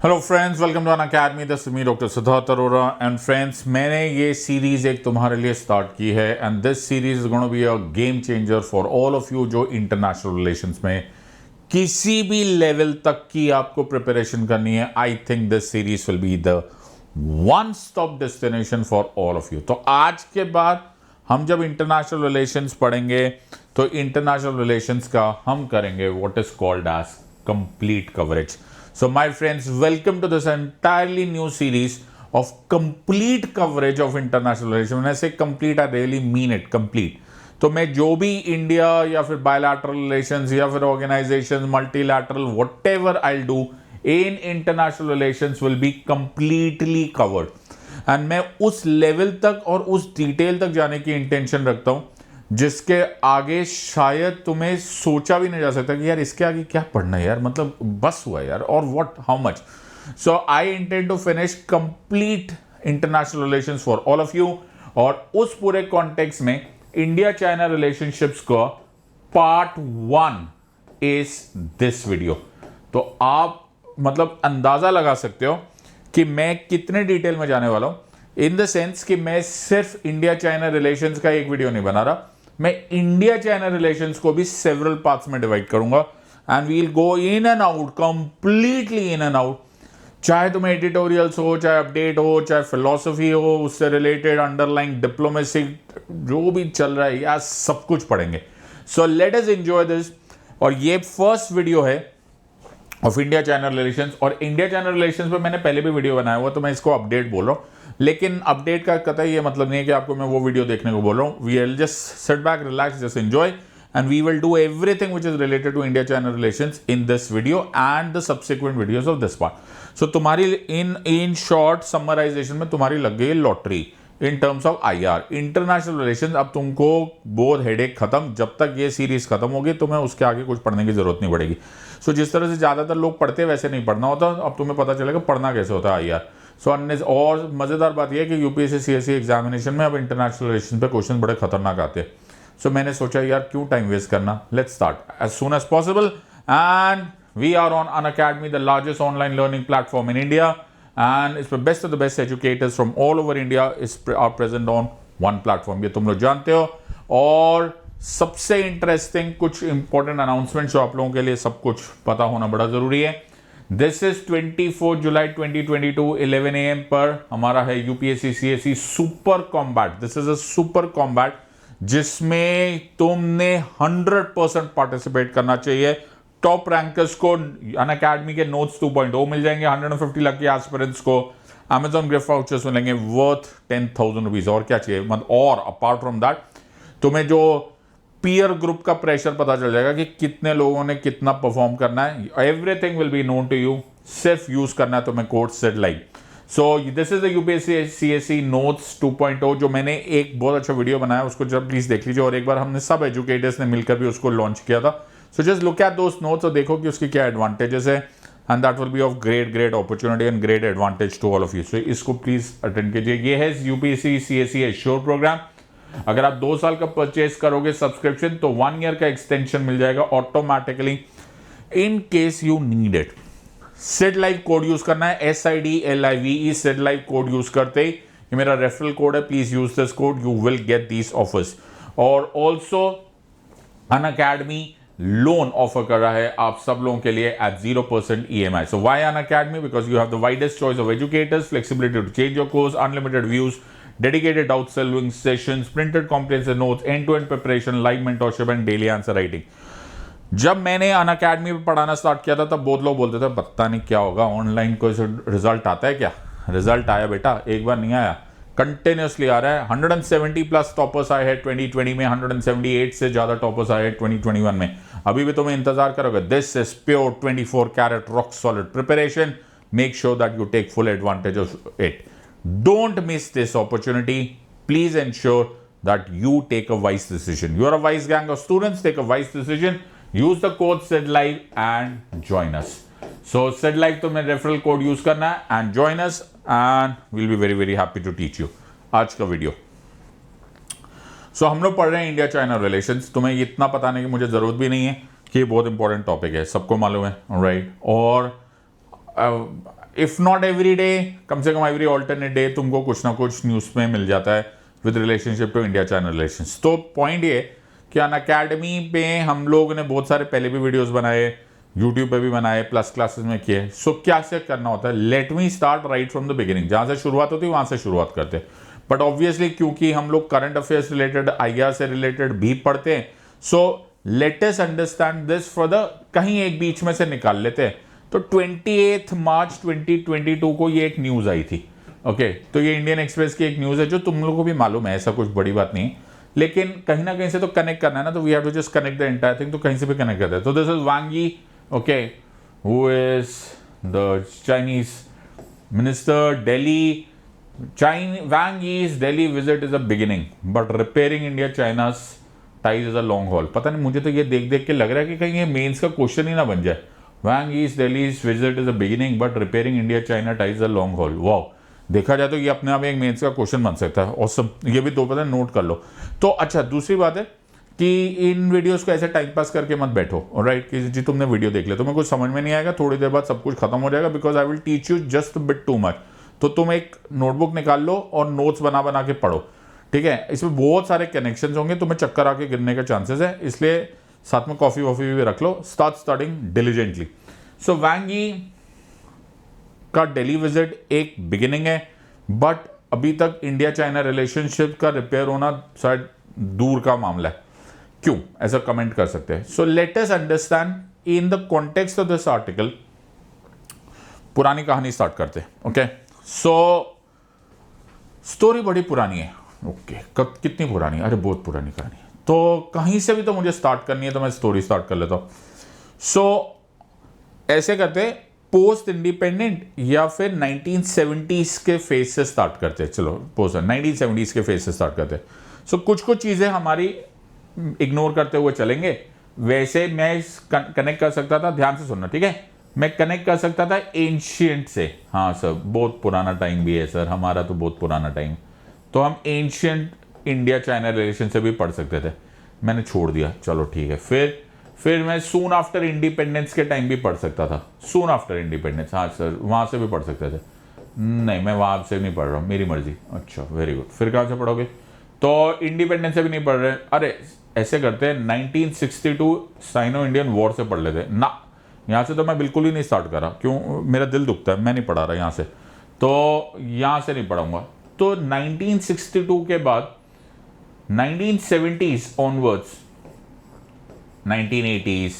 Hello friends, welcome to Unacademy. This is me doctor Siddharth Arora. And friends, मैंने ये series एक तुम्हारे लिए स्टार्ट की है and this series is gonna be a game changer for all of you जो international relations में किसी भी लेवल तक की आपको प्रिपरेशन करनी है। I think this series will be the one stop destination for all of you. तो आज के बाद हम जब इंटरनेशनल रिलेशंस पढ़ेंगे तो इंटरनेशनल रिलेशंस का हम करेंगे what is called as complete coverage. So my friends, welcome to this entirely new series of complete coverage of international relations. When I say complete, I really mean it, complete. तो मैं जो भी India या फिर bilateral relations या फिर organisation multilateral whatever I will do in international relations will be completely covered. And मैं उस लेवल तक और उस डिटेल तक जाने की इंटेंशन रखता हूं जिसके आगे शायद तुम्हें सोचा भी नहीं जा सकता कि यार इसके आगे क्या पढ़ना है यार, मतलब बस हुआ यार, और what how much. So I intend to finish complete international relations for all of you. और उस पूरे कॉन्टेक्स्ट में इंडिया चाइना रिलेशनशिप्स का पार्ट 1 इज दिस वीडियो। तो आप मतलब अंदाजा लगा सकते हो कि मैं कितने डिटेल में जाने वाला हूं, इन द सेंस कि मैं सिर्फ इंडिया चाइना रिलेशंस का एक वीडियो नहीं बना रहा, मैं इंडिया चाइना रिलेशंस को भी सेवरल पार्ट्स में डिवाइड करूंगा and we will go in and out, completely in and out. चाहे तुम्हें एडिटोरियल्स हो, चाहे अपडेट हो, चाहे फिलॉसफी हो, उससे रिलेटेड अंडरलाइंग डिप्लोमेसी जो भी चल रहा है यार, सब कुछ पढ़ेंगे। So let us enjoy this. और ये फर्स्ट वीडियो है ऑफ इंडिया चाइना रिलेशंस। और इंडिया चाइना रिलेशंस पे मैंने पहले भी वीडियो बनाया हुआ, तो मैं इसको अपडेट बोल रहा हूँ। लेकिन अपडेट का कतई ये मतलब नहीं है कि आपको मैं वो वीडियो देखने को बोल रहा हूँ। We will just sit back, relax, just enjoy and we will do everything which is related to India China relations in this video and the subsequent videos of this part. So तुम्हारी in short summarization में तुम्हारी लग गई lottery in terms of IR international relations. अब तुमको bore headache खत्म, जब तक ये सीरीज खत्म होगी तुम्हें उसके आगे कुछ पढ़ने की जरूरत नहीं पड़ेगी। सो जिस तरह से ज्यादातर लोग पढ़ते वैसे नहीं पढ़ना होता, अब तुम्हें पता चलेगा पढ़ना कैसे होता है आईआर। सो और मजेदार बात यह है कि यूपीएससी सीएससी एग्जामिनेशन में अब इंटरनेशनल रिलेशन पे क्वेश्चन बड़े खतरनाक आते हैं। सो मैंने सोचा यार क्यों टाइम वेस्ट करना, let's start as soon as possible. And we are on Unacademy, the largest online learning platform in India, and it's the best of the best educators from all over India are present on one platform। ये तुम लोग जानते हो। और सबसे interesting कुछ important announcement जो आप लोगों के लिए सब कुछ पता होना बड़ा जरूरी है। दिस इज 24 जुलाई 2022 11 AM पर हमारा है UPSC CSC super combat. This is a super combat जिसमें तुमने 100% पार्टिसिपेट करना चाहिए। टॉप रैंकर्स को अनअकैडमी के नोट्स 2.0 मिल जाएंगे, 150 लाख के एस्पिरेंट्स को अमेजॉन गिफ्ट वाउचर्स मिलेंगे वर्थ 10,000 रुपीज। और क्या चाहिए मतलब। और अपार्ट फ्रॉम दैट तुम्हें जो पीयर ग्रुप का प्रेशर पता चल जाएगा कि कितने लोगों ने कितना परफॉर्म करना है। Everything will be known to you, सिर्फ यूज करना है तुम्हें code Sid like. So this is the UPSC CSC notes 2.0 जो मैंने एक बहुत अच्छा वीडियो बनाया, उसको जब प्लीज देख लीजिए। और एक बार हमने सब एजुकेटर्स ने मिलकर भी उसको लॉन्च किया था। So just look at those notes और देखो कि उसकी क्या एडवांटेजेस है and that will be of great opportunity and great advantage to all of you. So इसको प्लीज अटेंड कीजिए। ये है यूपीएससी सीएससी एश्योर प्रोग्राम। अगर आप 2 साल का परचेज करोगे सब्सक्रिप्शन तो 1 ईयर का एक्सटेंशन मिल जाएगा automatically in case you need it. Sid live code use करना है, SIDLIVE Sid live code use करते ही, ये मेरा रेफरल कोड है, please use this code, you will get these offers. और ऑल्सो अनअकैडमी लोन ऑफर कर रहा है आप सब लोगों के लिए at 0% EMI। So why Unacademy? Because you have the widest choice of educators, flexibility to change your course, unlimited views, dedicated doubt solving sessions, printed comprehensive notes, end-to-end preparation, live mentorship and daily answer writing। जब मैंने Unacademy पे पढ़ाना start किया था तब बहुत लोग बोलते थे पता नहीं क्या होगा, ऑनलाइन कोई रिजल्ट आता है क्या? रिजल्ट आया बेटा, एक बार नहीं आया, कंटिन्यूसली आ रहा है। 170 प्लस टॉपर्स आए हैं 2020 में, 178 से ज्यादा टॉपर्स आए हैं 2021 में। अभी भी तुम्हें इंतजार करोगे। This is pure 24 carat rock solid preparation. Make sure that you take full advantage of it. Don't miss this opportunity. Please ensure that you take a wise decision. You are a wise gang of students. Take a wise decision. Use the code SEDLIVE and join us. So SEDLIVE तो मैं referral code use करना है and join us and we'll be very very happy to teach you. आज का video. So हम लोग पढ़ रहे हैं इंडिया चाइना रिलेशंस। तुम्हें इतना बताने की मुझे जरूरत भी नहीं है कि ये बहुत इंपॉर्टेंट टॉपिक है, सबको मालूम है, राइट। और इफ नॉट एवरी डे, कम से कम एवरी ऑल्टरनेट डे तुमको कुछ ना कुछ न्यूज़ में मिल जाता है with relationship to India China relations. तो पॉइंट ये कि अनअकैडमी पे हम लोग ने बहुत सारे पहले भी वीडियोस बनाए, यूट्यूब पे भी बनाए, प्लस क्लासेस में किए। सो क्या से करना होता है, let me start right from the beginning, जहां से शुरुआत होती है वहां से शुरुआत करते हैं। बट ऑब्वियसली क्योंकि हम लोग करंट अफेयर्स रिलेटेड, आईआर से रिलेटेड भी पढ़ते हैं, so let us understand this for the, कहीं एक बीच में से निकाल लेते हैं। तो 28 मार्च 2022 को ये एक न्यूज आई थी। ओके, तो ये इंडियन एक्सप्रेस की एक न्यूज है जो तुम लोगों को भी मालूम है, ऐसा कुछ बड़ी बात नहीं, लेकिन कहीं ना कहीं से तो कनेक्ट करना है ना, तो we have to just connect the entire thing, तो कहीं से भी कनेक्ट करते हैं। तो दिस इज वांग यी, okay, who is the Chinese minister Delhi. Wang Yi's Delhi visit is a beginning, but repairing India China's ties is a long haul। पता नहीं, मुझे तो ये देख देख के लग रहा है कि कहीं ये मेंस का क्वेश्चन ही ना बन जाए। Wang Yi's Delhi's visit is a beginning, but repairing India China ties is a long haul। Wow, देखा जाए तो ये अपने आप में एक मेंस का क्वेश्चन बन सकता है। और सब ये भी दो पता नोट कर लो। तो अच्छा, दूसरी बात है कि इन वीडियोस को ऐसे टाइम पास करके मत बैठो, ऑलराइट, कि जी तुमने वीडियो देख लिया, तुम्हें कुछ समझ में नहीं आएगा, थोड़ी देर बाद सब कुछ खत्म हो जाएगा, because I will teach you just bit too much. तो तुम एक नोटबुक निकाल लो और नोट्स बना बना के पढ़ो, ठीक है। इसमें बहुत सारे कनेक्शंस होंगे, तुम्हें चक्कर आके गिरने का चांसेस है, इसलिए साथ में कॉफी वॉफी भी रख लो। Start studying diligently. So Wang Yi का दिल्ली विजिट एक बिगिनिंग है, बट अभी तक इंडिया चाइना रिलेशनशिप का रिपेयर होना शायद दूर का मामला है। क्यों, ऐसा कमेंट कर सकते हैं। So let us understand in the context of this article. पुरानी कहानी स्टार्ट करते हैं, ओके। सो स्टोरी बड़ी पुरानी है, ओके। कितनी पुरानी है? अरे बहुत पुरानी कहानी है। तो कहीं से भी तो मुझे स्टार्ट करनी है, तो मैं स्टोरी स्टार्ट कर लेता हूं। सो ऐसे करते, पोस्ट इंडिपेंडेंट या फिर 1970s के फेज से स्टार्ट करते हैं। चलो पोस्ट 1970s के फेज से स्टार्ट करते हैं। सो कुछ कुछ चीजें हमारी इग्नोर करते हुए चलेंगे। वैसे मैं कनेक्ट कर सकता था, ध्यान से सुनना, ठीक है। मैं कनेक्ट कर सकता था एंशियंट से। हाँ सर, बहुत पुराना टाइम भी है सर, हमारा तो बहुत पुराना टाइम। तो हम एंशियंट इंडिया चाइना रिलेशन से भी पढ़ सकते थे, मैंने छोड़ दिया, चलो ठीक है। फिर मैं सून आफ्टर इंडिपेंडेंस के टाइम भी पढ़ सकता था। सून आफ्टर इंडिपेंडेंस, हाँ सर, वहाँ से भी पढ़ सकते थे। नहीं, मैं वहाँ से नहीं पढ़ रहा हूँ, मेरी मर्जी। अच्छा, वेरी गुड। फिर कहाँ से पढ़ोगे? तो इंडिपेंडेंस से भी नहीं पढ़ रहे। अरे ऐसे करते हैं, 1962 साइनो इंडियन वॉर से पढ़ लेते ना। यहाँ से तो मैं बिल्कुल ही नहीं स्टार्ट करा, क्यों, मेरा दिल दुखता है, मैं नहीं पढ़ा रहा यहाँ से, तो यहाँ से नहीं पढ़ाऊंगा। तो 1962 के बाद 1970s ऑनवर्ड्स, 1980s,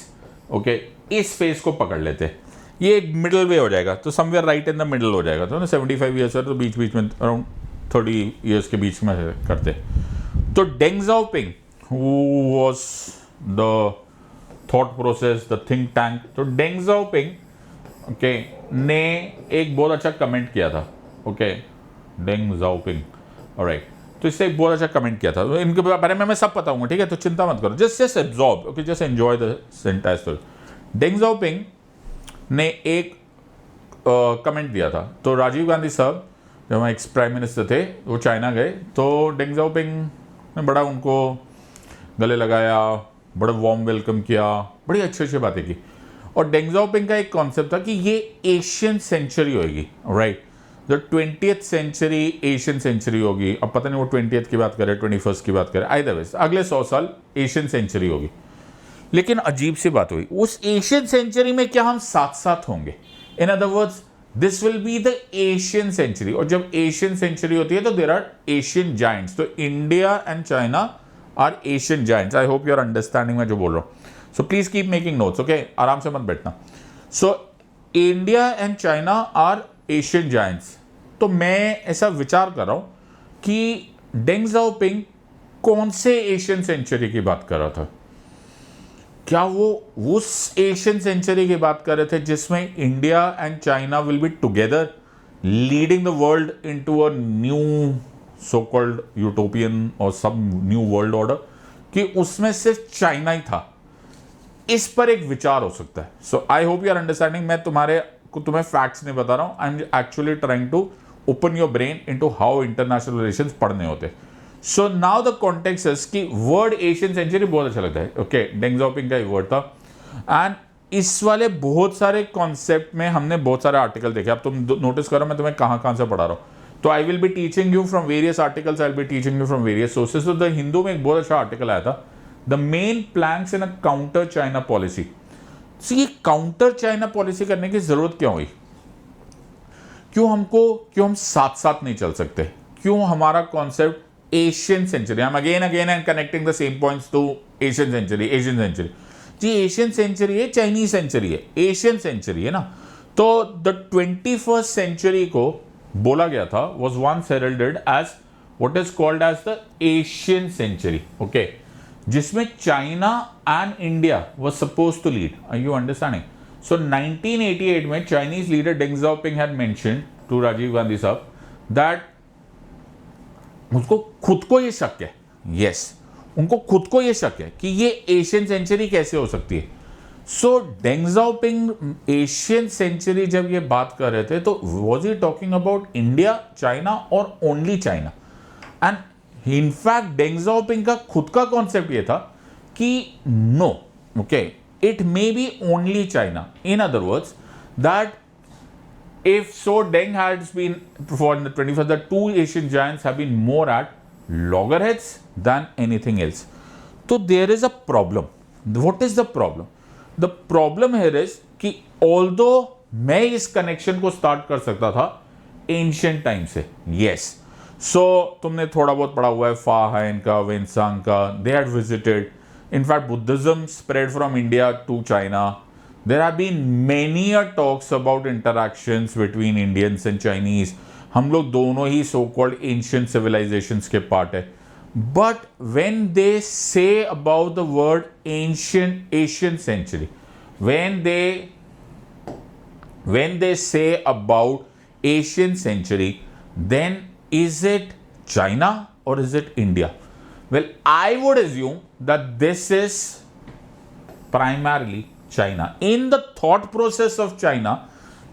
ओके, इस फेज को पकड़ लेते। ये एक मिडल वे हो जाएगा, तो somewhere right in the middle हो जाएगा। तो ना 75 ईयर्स है, तो बीच बीच में अराउंड 30 ईयर्स के बीच में करते। तो Deng Xiaoping, who was the thought process, the think tank, तो डेंग ज़ाओपिंग, ओके, ने एक बहुत अच्छा कमेंट किया था, ओके, डेंग ज़ाओपिंग, ऑलराइट। तो इससे एक बहुत अच्छा कमेंट किया था। इनके बारे में मैं सब बताऊंगा, ठीक है, तो चिंता मत करो, just absorb, okay, just enjoy the entire story. Deng Xiaoping ने एक कमेंट दिया था। तो राजीव गांधी साहब जब एक्स प्राइम मिनिस्टर थे, वो चाइना गए, तो डेंग ज़ाओपिंग ने बड़ा उनको गले लगाया, बड़ा वार्म वेलकम किया, बड़ी अच्छी अच्छी बातें की। और डेंग ज़ाओपिंग का एक कॉन्सेप्ट था कि ये एशियन सेंचुरी होगी, right, the 20th century Asian century होगी। अब पता नहीं वो 20th की बात करे, 21st की बात करे, आइदर वे अगले 100 साल एशियन सेंचुरी होगी। लेकिन अजीब सी बात हुई, उस एशियन सेंचुरी में क्या हम साथ साथ होंगे? In other words, this will be the Asian century. और जब एशियन सेंचुरी होती है तो देर आर एशियन जाइंट्स। तो India and China are Asian giants. I hope you are understanding मैं जो बोल रहा हूं। So please keep making notes, okay, आराम से मत बैठना। So India and China are Asian giants. तो मैं ऐसा विचार कर रहा हूं कि डेंग ज़ाओपिंग कौन से एशियन सेंचुरी की बात कर रहा था? क्या वो उस एशियन सेंचुरी की बात कर रहे थे जिसमें India and China will be together leading the world into a new so called utopian और सब न्यू वर्ल्ड ऑर्डर, कि उसमें सिर्फ चाइना ही था? इस पर एक विचार हो सकता है। So I hope you are understanding. मैं तुम्हें फैक्ट्स नहीं बता रहा हूं, I am actually trying to open your brain into how international relations पढ़ने होते। So now the context is कि वर्ड एशियन सेंचुरी बहुत अच्छा लगता है, ओके, डेंग ज़ाओपिंग का ही वर्ड था। एंड इस वाले बहुत सारे कॉन्सेप्ट में हमने बहुत सारे आर्टिकल देखे. अब तुम नोटिस करो मैं तुम्हें कहां से पढ़ा रहा हूं. तो I will be teaching you from various articles, I will be teaching you from various sources. तो द हिंदू में एक बहुत अच्छा आर्टिकल आया था, the main planks in a counter China policy. ये काउंटर चाइना पॉलिसी करने की जरूरत क्यों हुई? क्यों हम साथ साथ नहीं चल सकते? क्यों हमारा कॉन्सेप्ट एशियन सेंचुरी, हम again and connecting the same points to Asian century जी. एशियन सेंचुरी है, चाइनीज सेंचुरी है, एशियन सेंचुरी है ना. तो द 21st सेंचुरी को बोला गया था, was once heralded as what is called as the Asian century, okay, जिसमें China and India was supposed to lead. Are you understanding? So 1988 में Chinese leader Deng Xiaoping had mentioned to Rajiv Gandhi साहब that उसको खुद को ये शक है, yes, उनको खुद को ये शक है कि ये एशियन सेंचुरी कैसे हो सकती है. So Deng Xiaoping Asian century जब ये बात कर रहे थे तो was he talking about India, China और only China. And in fact Deng Xiaoping का खुद का कॉन्सेप्ट ये था कि no, okay, it may be only China. In other words that if so Deng has been for the 21st, the two Asian giants have been more at loggerheads than anything else. So there is a problem. What is the problem? The problem here is कि although मैं इस connection को start कर सकता था ancient time से, yes, so तुमने थोड़ा बहुत पढ़ा हुआ है फाहाइन का, वेंसांग का, they had visited. In fact, Buddhism spread from India to China. There have been many talks about interactions between Indians and Chinese. हम लोग दोनों ही so called ancient civilizations के part है. But when they say about the word ancient Asian century, when they say about Asian century, then is it China or is it India? Well, I would assume that this is primarily China. In the thought process of China,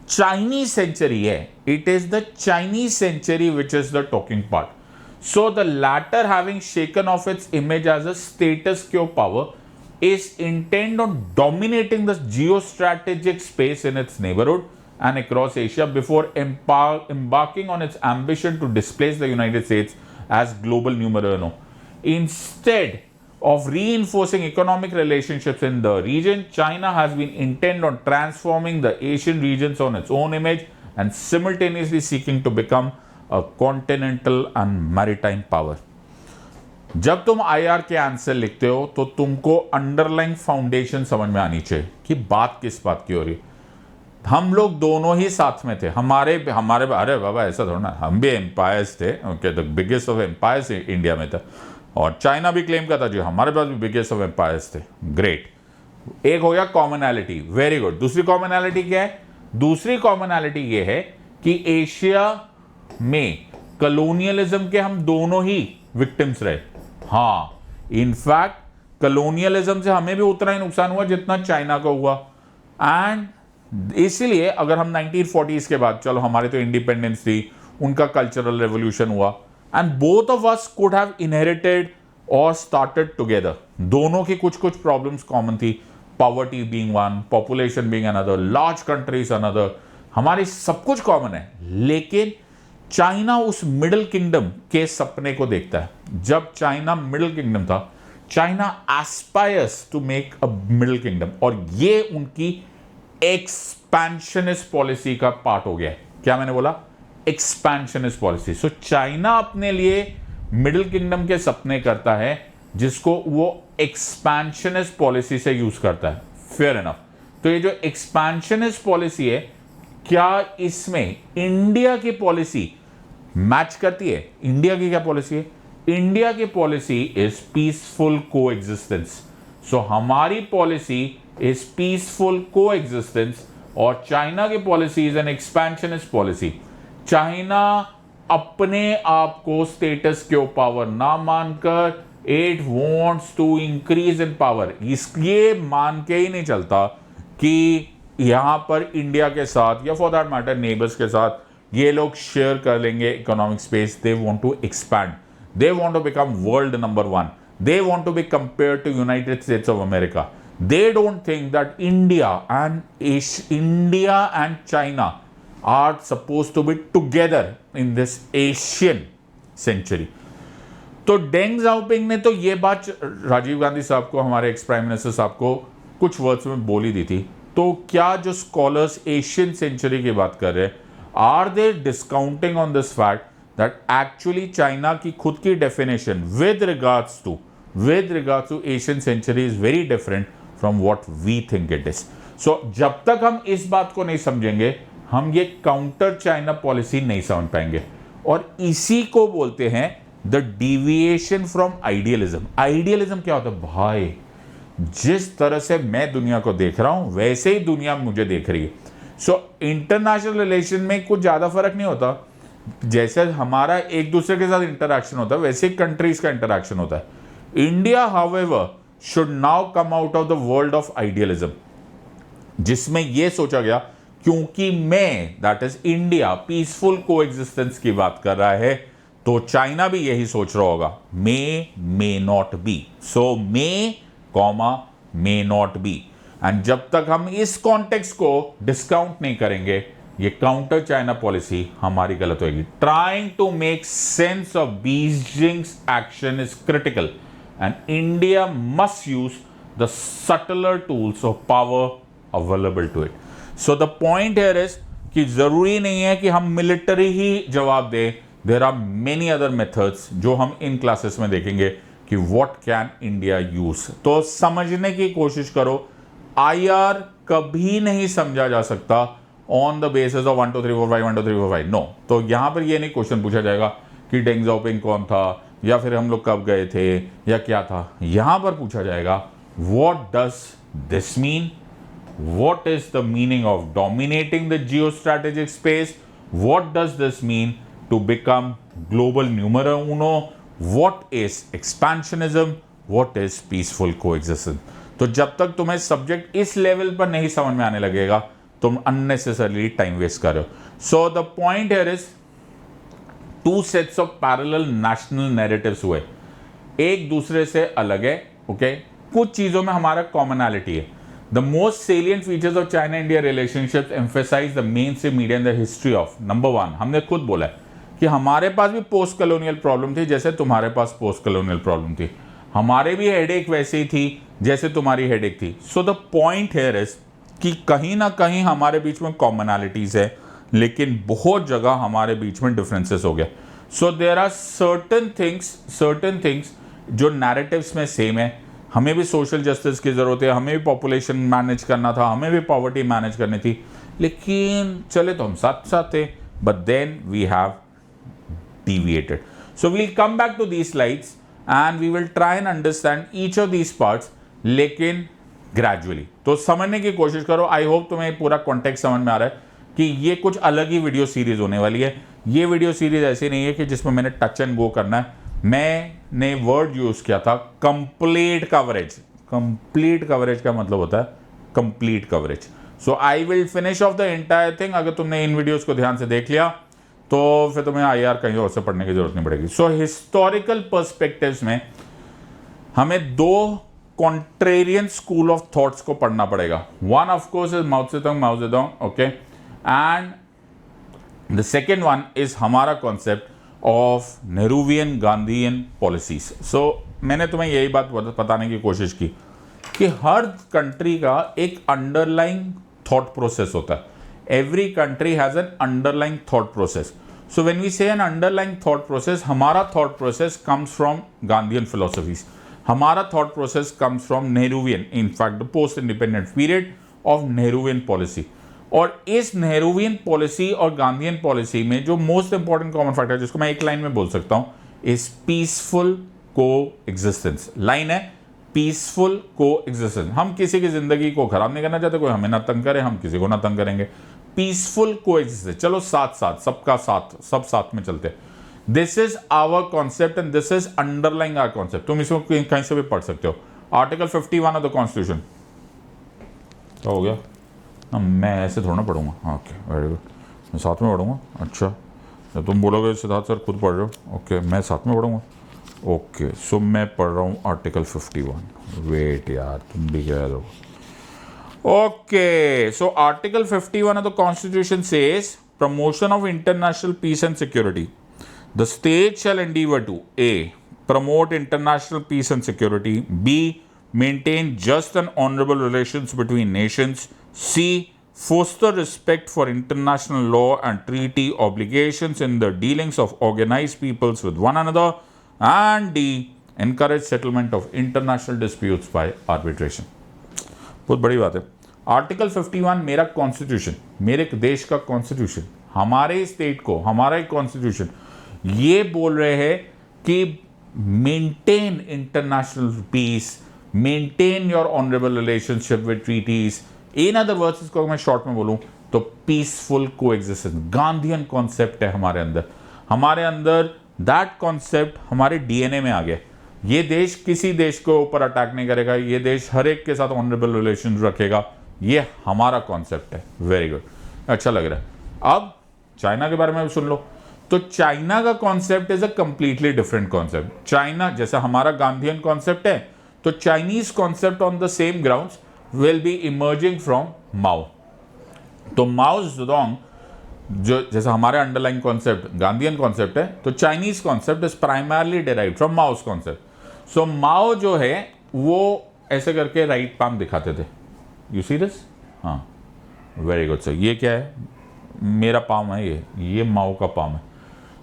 Chinese century है. It is the Chinese century which is the talking part. So the latter, having shaken off its image as a status quo power, is intent on dominating the geostrategic space in its neighborhood and across Asia before embarking on its ambition to displace the United States as global numero uno. Instead of reinforcing economic relationships in the region, China has been intent on transforming the Asian regions on its own image and simultaneously seeking to become a continental and maritime power. जब तुम IR के answer लिखते हो तो तुमको underlying foundation समझ में आनी चाहिए कि बात किस बात की हो रही. हम लोग दोनों ही साथ में थे. हमारे अरे बाबा ऐसा थोड़ा ना, हम भी एम्पायर्स थे, okay, the biggest of empires India में था. और चाइना भी क्लेम करता जी हमारे पास भी बिगेस्ट ऑफ एम्पायर्स थे. ग्रेट. एक हो गया कॉमनैलिटी, वेरी गुड. दूसरी कॉमनैलिटी क्या है? दूसरी कॉमनैलिटी ये है कि एशिया में कलोनियलिज्म के हम दोनों ही विक्टिम्स रहे. हाँ, इनफैक्ट कलोनियलिज्म से हमें भी उतना ही नुकसान हुआ जितना चाइना को हुआ. एंड इसीलिए अगर हम 1940s के बाद, चलो हमारे तो इंडिपेंडेंस थी, उनका कल्चरल रेवोल्यूशन हुआ, and both of us could have inherited or started together. दोनों की कुछ प्रॉब्लम्स कॉमन थी. Poverty being one, population being another, large countries another. हमारी सब कुछ कॉमन है. लेकिन चाइना उस मिडिल किंगडम के सपने को देखता है. जब चाइना मिडिल किंगडम था, China aspires to make a middle kingdom, और ये उनकी एक्सपेंशनिस्ट पॉलिसी का पार्ट हो गया है. क्या मैंने बोला? Expansionist policy. सो चाइना अपने लिए मिडिल किंगडम के सपने करता है जिसको वो एक्सपेंशनिस्ट पॉलिसी से यूज करता है. Fair enough. तो ये जो एक्सपेंशनिस्ट पॉलिसी है, क्या इसमें इंडिया की पॉलिसी मैच करती है? इंडिया की क्या पॉलिसी है? इंडिया की policy is peaceful coexistence. So हमारी policy is peaceful coexistence और चाइना की policy is an expansionist policy. China अपने आप को स्टेटस क्यो पावर ना मानकर it wants to increase in power. ये मान के ही नहीं चलता कि यहां पर इंडिया के साथ या फॉर दैट मैटर नेबर्स के साथ ये लोग शेयर कर लेंगे economic space. They want to expand. They want to become world number 1. They want to be compared to United States of America. They don't think that India and China are supposed to be together in this Asian century. तो डेंग जाओपिंग ने तो ये बात राजीव गांधी साहब को, हमारे ex prime minister साहब को कुछ वर्ड्स में बोली दी थी. तो क्या जो स्कॉलर्स एशियन सेंचुरी की बात कर रहे हैं, are they discounting on this fact that actually China की खुद की definition with regards to Asian century is very different from what we think it is. So जब तक हम इस बात को नहीं समझेंगे, हम ये काउंटर चाइना पॉलिसी नहीं समझ पाएंगे. और इसी को बोलते हैं the deviation from idealism. Idealism क्या होता है भाई? जिस तरह से मैं दुनिया को देख रहा हूं वैसे ही दुनिया मुझे देख रही है. सो इंटरनेशनल रिलेशन में कुछ ज्यादा फर्क नहीं होता. जैसे हमारा एक दूसरे के साथ इंटरैक्शन होता है वैसे ही कंट्रीज का इंटरैक्शन होता है. India however should now come out of the world of idealism, जिसमें यह सोचा गया क्योंकि मैं, that is India, peaceful coexistence की बात कर रहा है, तो चाइना भी यही सोच रहा होगा, may not be. So may not be. And जब तक हम इस कॉन्टेक्स्ट को डिस्काउंट नहीं करेंगे, ये काउंटर चाइना पॉलिसी हमारी गलत होगी. Trying to make sense of Beijing's action is critical and India must use the subtler tools of power available to it. So the point here is कि जरूरी नहीं है कि हम मिलिट्री ही जवाब दें. There are many other methods जो हम इन क्लासेस में देखेंगे कि व्हाट कैन इंडिया यूज. तो समझने की कोशिश करो. आईआर कभी नहीं समझा जा सकता on the basis of 1 2 3 4 5 1 2 3 4 5. No. तो यहां पर ये नहीं क्वेश्चन पूछा जाएगा कि डेंग जाओपिंग कौन था, या फिर हम लोग कब गए थे, या क्या था. यहां पर पूछा जाएगा what does this mean, what is the meaning of dominating the geostrategic space, what does this mean to become global numero uno, what is expansionism, what is peaceful coexistence. तो जब तक तुम्हें सब्जेक्ट इस लेवल पर नहीं समझ में आने लगेगा, तुम अननेसेसरली टाइम वेस्ट कर रहे हो. सो the point here is, two sets of parallel national narratives हुए, एक दूसरे से अलग है. ओके, कुछ चीजों में हमारा कॉमनैलिटी है. The most salient features of China-India relationships emphasize the mainstream media and the history of. Number one, हमने खुद बोला है कि हमारे पास भी पोस्ट कॉलोनियल प्रॉब्लम थी जैसे तुम्हारे पास पोस्ट कॉलोनियल प्रॉब्लम थी. हमारे भी हेडेक वैसे ही थी जैसे तुम्हारी हेडेक थी. सो द पॉइंट हियर इज कि कहीं ना कहीं हमारे बीच में कॉमनैलिटीज है, लेकिन बहुत जगह हमारे बीच में डिफरेंसेस हो गए. So there are certain things जो नैरेटिव्स में सेम है. हमें भी सोशल जस्टिस की ज़रूरत है, हमें भी पॉपुलेशन मैनेज करना था, हमें भी पॉवर्टी मैनेज करनी थी, लेकिन चले तो हम साथ साथ थे. But then we have deviated. So we'll come back to these slides and we will try and understand each of these parts, लेकिन ग्रेजुअली. तो समझने की कोशिश करो. आई होप तुम्हें पूरा कॉन्टेक्स्ट समझ में आ रहा है कि ये कुछ अलग ही वीडियो सीरीज होने वाली है. ये वीडियो सीरीज ऐसी नहीं है कि जिसमें मैंने टच एंड गो करना है. मैंने वर्ड यूज किया था कंप्लीट कवरेज. कंप्लीट कवरेज का मतलब होता है complete coverage. So I will finish off the entire thing. अगर तुमने इन वीडियोस को ध्यान से देख लिया तो फिर तुम्हें आईआर कहीं और से पढ़ने की जरूरत नहीं पड़ेगी. सो हिस्टोरिकल पर्सपेक्टिव्स में हमें दो कॉन्ट्रेरियन स्कूल ऑफ थॉट्स को पढ़ना पड़ेगा. One of course is Mao Tse tung, okay, and the second one is हमारा concept of Nehruvian Gandhian policies. So मैंने तुम्हें यही बात बताने की कोशिश की कि हर कंट्री का एक अंडरलाइंग थॉट प्रोसेस होता है. Every country has an underlying thought process. So when we say an underlying thought process, हमारा thought process comes from Gandhian philosophies. हमारा thought process comes from Nehruvian, in fact the post independent period of Nehruvian policy. और इस Nehruvian policy और Gandhian policy में जो most important common factor है, जिसको मैं एक लाइन में बोल सकता हूं, इज पीसफुल को एग्जिस्टेंस. लाइन है पीसफुल को एग्जिस्टेंस. हम किसी की जिंदगी को खराब नहीं करना चाहते, कोई हमें ना तंग करे, हम किसी को ना तंग करेंगे. पीसफुल को एग्जिस्टेंस. चलो साथ साथ, सबका साथ, सब साथ में चलते. This is our concept and this is underlying our concept. तुम इसको कहीं से भी पढ़ सकते हो. Article 51 of the constitution. क्या हो गया? मैं ऐसे थोड़ा ना पढ़ूंगा. Okay, very good. मैं साथ में पढ़ूंगा. अच्छा, जब तुम बोलोगे सिद्धार्थ सर खुद पढ़ रहे हो, ओके, मैं साथ में पढ़ूंगा. ओके सो मैं पढ़ रहा हूँ आर्टिकल 51. वेट यार, तुम भी कह दो. Okay, so Article 51 of the Constitution says promotion of international peace and security. The state shall endeavor to A. Promote international peace and security. B. Maintain just and honorable relations between nations. C. Foster respect for international law and treaty obligations in the dealings of organized peoples with one another. And D. Encourage settlement of international disputes by arbitration. बहुत बड़ी बात है. Article 51 मेरा constitution, मेरे देश का constitution, हमारे state को, हमारा एक कॉन्स्टिट्यूशन ये बोल रहे हैं कि maintain international peace, maintain your honourable relationship with treaties. In other words, इसको मैं शॉर्ट में बोलूं तो पीसफुल कोएग्जिस्टेंस गांधीयन कॉन्सेप्ट है हमारे अंदर दैट कॉन्सेप्ट हमारे डीएनए में आ गया. ये देश किसी देश के ऊपर अटैक नहीं करेगा, ये देश हर एक के साथ ऑनरेबल रिलेशन रखेगा, ये हमारा कॉन्सेप्ट है. वेरी गुड, अच्छा लग रहा है. अब चाइना के बारे में भी सुन लो. तो चाइना का concept is a completely different concept. China जैसा हमारा गांधीयन कॉन्सेप्ट है, तो Chinese concept on the same grounds will be emerging from Mao. तो माओ जेडोंग जो जैसा हमारे अंडरलाइन कॉन्सेप्ट गांधीयन कॉन्सेप्ट है, तो Chinese concept is primarily derived from Mao's concept. So Mao जो है वो ऐसे करके राइट पाम दिखाते थे. You see this? हाँ, वेरी गुड सर. ये क्या है? मेरा पाम है, ये माओ का पाम है.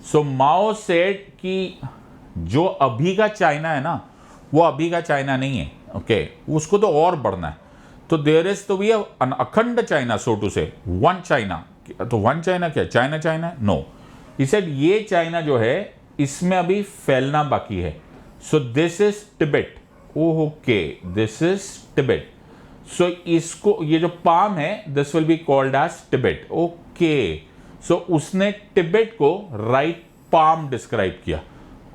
सो माओ सेड कि जो अभी का चाइना है ना, वो अभी का चाइना नहीं है. ओके, उसको तो और बढ़ना है. तो there is to be an अखंड China, so to say one China. तो वन चाइना क्या, China China? No, he said ये चाइना जो है इसमें अभी फैलना बाकी है. So this is Tibet. Okay, this is Tibet. So इसको, ये जो पाम है, this will be called as Tibet. Okay, so उसने टिबेट को राइट पाम डिस्क्राइब किया.